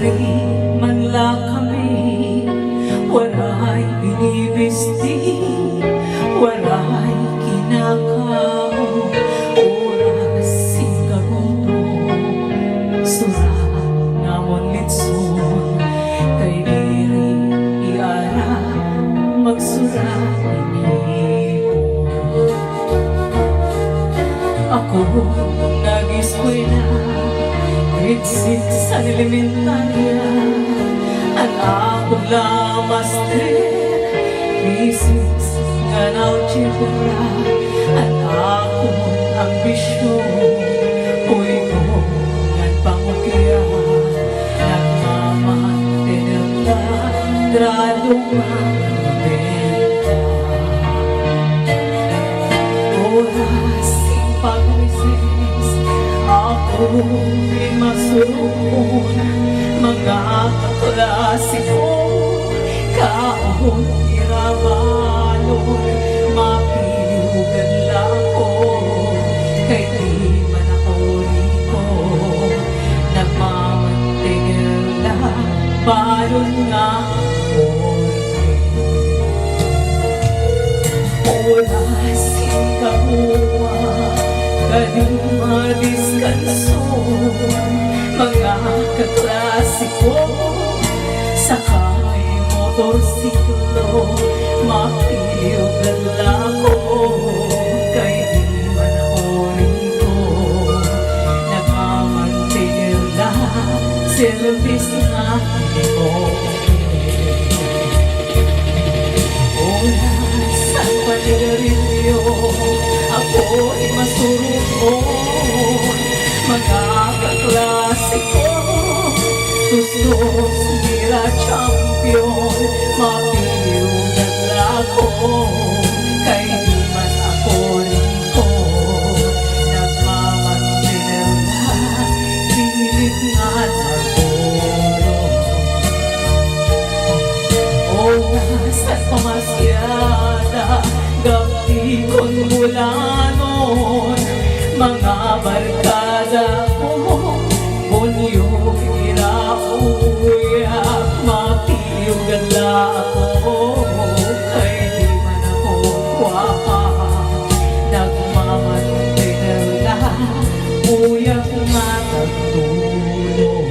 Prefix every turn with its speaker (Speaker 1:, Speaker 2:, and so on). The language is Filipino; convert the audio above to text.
Speaker 1: Yari man la kami, wala'y binibisti, wala'y kinakaw, oras singgaruto, sura namon litson, kay diri iara magsura inipon. Ako nag-eskwela, grade 6 sa elementarya, ang akong lamastre, B6 nga na-algebra, ang akong ambisyon, uy ko ngan pangukya, nagmamantinag na, grado mabenta. Oras sing pag-misis, ako rin masuron, mga kaklase ko, kaon irabalon, mapilugan lang ko, kay di man ako riko, nagmamantingil lang, balon nga oras ikabuha, galing madiskanso, mga kaklase ko, sakay motorsiklo, mapiliw ko, kay di man ako riko, nagmamantigil lang, service nga ko. Oras ang panigarilyo, ako'y masuruon, mga kaklase ko, tustos nila champion, mapiliw ako, kay di man ako riko, nagmamantinil na, pilit nga nagpuro. Oras at pamasyada, gabi kong mula noon, mga barkada ko, bunyo irauyak, mapiliw ako, kay di man ako kwaka, nagmamantinil na, uyak nga nagtulog.